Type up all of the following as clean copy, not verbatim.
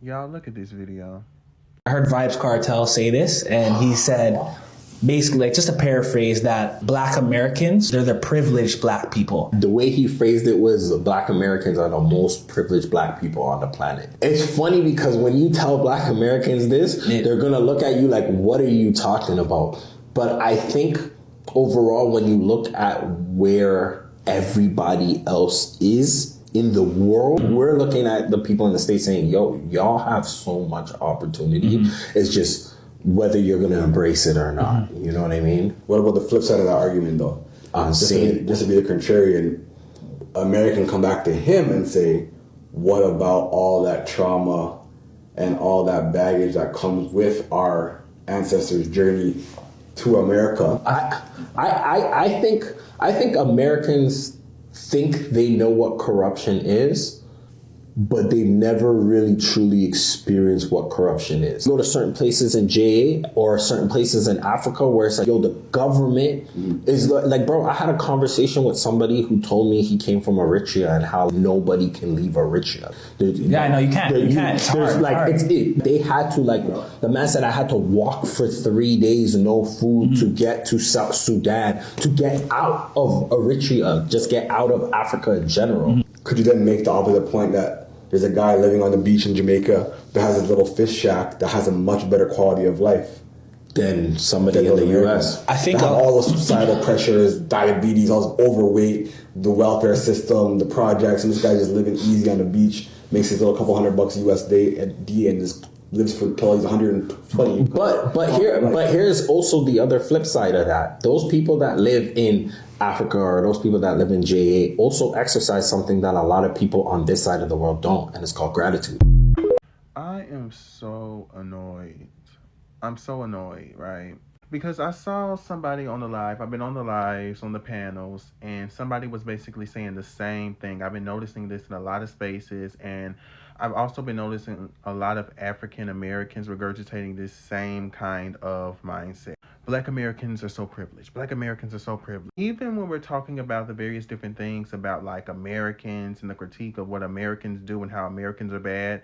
Y'all look at this video. I heard Vibes Cartel say this, and he said, basically, like, just to paraphrase, that Black Americans, they're the privileged Black people. The way he phrased it was Black Americans are the most privileged Black people on the planet. It's funny because when you tell Black Americans this, they're going to look at you like, what are you talking about? But I think overall, when you look at where everybody else is in the world, we're looking at the people in the States saying, yo, y'all have so much opportunity. It's just whether you're going to embrace it or not. You know what I mean? What about the flip side of that argument, though? Just to be the contrarian, America can come back to him and say, what about all that trauma and all that baggage that comes with our ancestors' journey to America? I think Americans think they know what corruption is, but they never really truly experience what corruption is. You go to certain places in JA or certain places in Africa where it's like, yo, the government is like, bro, I had a conversation with somebody who told me he came from Eritrea and how nobody can leave Eritrea. I know you can't. It's hard. They had to, like, the man said I had to walk for 3 days, no food, to get to South Sudan, to get out of Eritrea, just get out of Africa in general. Could you then make the opposite point that there's a guy living on the beach in Jamaica that has a little fish shack that has a much better quality of life than somebody in the U.S.? I think all those societal pressures, diabetes, all this overweight, the welfare system, the projects, and this guy just living easy on the beach, makes his little couple $100 USD and just lives for till he's 120. But here's also the other flip side of that. Those people that live in Africa or those people that live in JA also exercise something that a lot of people on this side of the world don't, and it's called gratitude. I am so annoyed. I'm so annoyed, right? Because I saw somebody on the live. I've been on the lives, on the panels, and somebody was basically saying the same thing. I've been noticing this in a lot of spaces, and I've also been noticing a lot of African Americans regurgitating this same kind of mindset. Black Americans are so privileged. Black Americans are so privileged. Even when we're talking about the various different things about, like, Americans and the critique of what Americans do and how Americans are bad,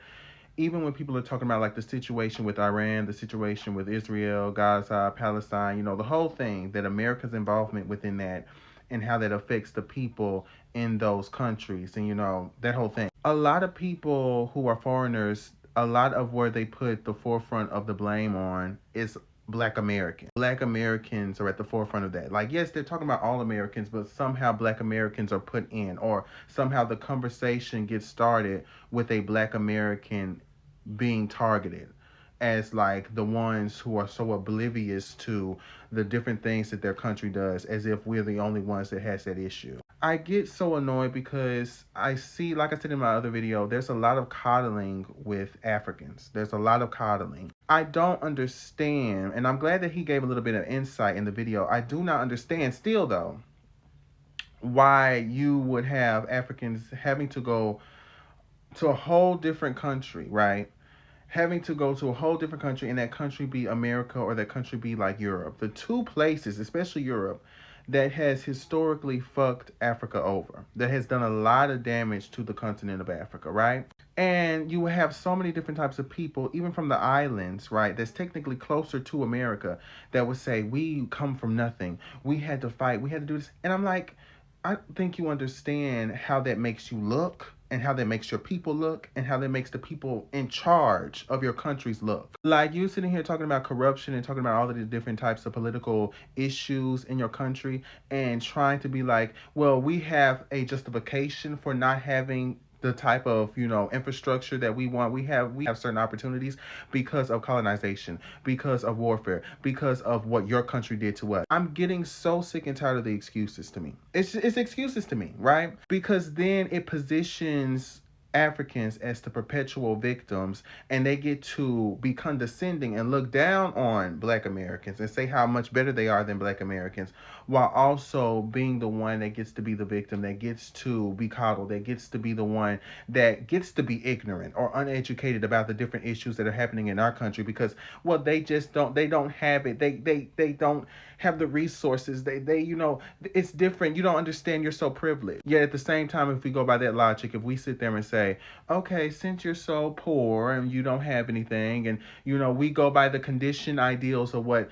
even when people are talking about, like, the situation with Iran, the situation with Israel, Gaza, Palestine, you know, the whole thing, that America's involvement within that and how that affects the people in those countries, and, you know, that whole thing. A lot of people who are foreigners, a lot of where they put the forefront of the blame on is Black Americans. Black Americans are at the forefront of that. Like, yes, they're talking about all Americans, but somehow Black Americans are put in, or somehow the conversation gets started with a Black American being targeted as, like, the ones who are so oblivious to the different things that their country does, as if we're the only ones that has that issue. I get so annoyed because I see, like I said in my other video, there's a lot of coddling with Africans. There's a lot of coddling. I don't understand, and I'm glad that he gave a little bit of insight in the video. I do not understand still, though, why you would have Africans having to go to a whole different country, right? Having to go to a whole different country, and that country be America or that country be like Europe. The two places, especially Europe, that has historically fucked Africa over, that has done a lot of damage to the continent of Africa, right? And you have so many different types of people, even from the islands, right, that's technically closer to America, that would say, we come from nothing. We had to fight. We had to do this. And I'm like, I think you understand how that makes you look, and how that makes your people look, and how that makes the people in charge of your countries look. Like, you sitting here talking about corruption and talking about all of the different types of political issues in your country, and trying to be like, well, we have a justification for not having the type of, you know, infrastructure that we want. We have certain opportunities because of colonization, because of warfare, because of what your country did to us. I'm getting so sick and tired of the excuses to me. It's excuses to me, right? Because then it positions Africans as the perpetual victims, and they get to be condescending and look down on Black Americans and say how much better they are than Black Americans, while also being the one that gets to be the victim, that gets to be coddled, that gets to be the one that gets to be ignorant or uneducated about the different issues that are happening in our country, because, well, they don't have it. They don't have the resources. They you know, it's different. You don't understand. You're so privileged. Yet at the same time, if we go by that logic, if we sit there and say, say, okay, since you're so poor and you don't have anything, and we go by the conditioned ideals of what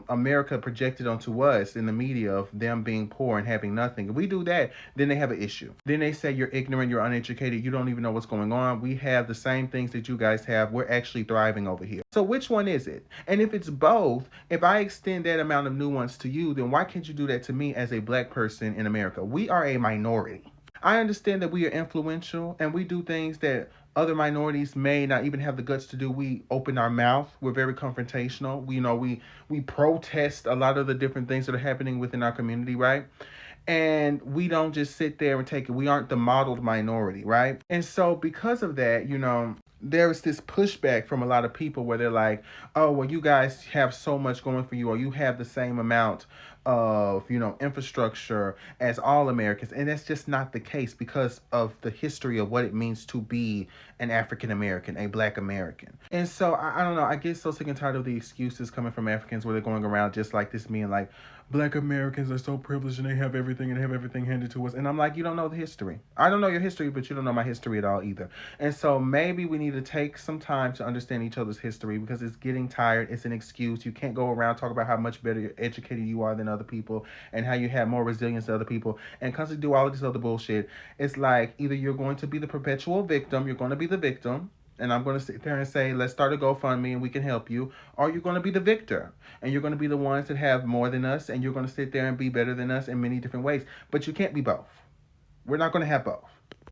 America projected onto us in the media of them being poor and having nothing. If we do that, then they have an issue. Then they say you're ignorant, you're uneducated, you don't even know what's going on. We have the same things that you guys have. We're actually thriving over here. So which one is it? And if it's both, if I extend that amount of nuance to you, then why can't you do that to me as a black person in America? We are a minority. I understand that we are influential and we do things that other minorities may not even have the guts to do. We open our mouth. We're very confrontational. We protest a lot of the different things that are happening within our community, right? And we don't just sit there and take it. We aren't the modeled minority, right? And so because of that, there is this pushback from a lot of people where they're like, oh, well, you guys have so much going for you, or you have the same amount of infrastructure as all Americans. And that's just not the case because of the history of what it means to be an African American, a black American. And so I don't know, I get so sick and tired of the excuses coming from Africans where they're going around just like this, being like, black Americans are so privileged and they have everything and they have everything handed to us. And I'm like, you don't know the history. I don't know your history, but you don't know my history at all either. And so maybe we need to take some time to understand each other's history because it's getting tired. It's an excuse. You can't go around talking about how much better educated you are than other people and how you have more resilience than other people and constantly do all of this other bullshit. It's like either you're going to be the perpetual victim, you're going to be the victim, and I'm going to sit there and say, let's start a GoFundMe and we can help you. Or you're going to be the victor. And you're going to be the ones that have more than us. And you're going to sit there and be better than us in many different ways. But you can't be both. We're not going to have both.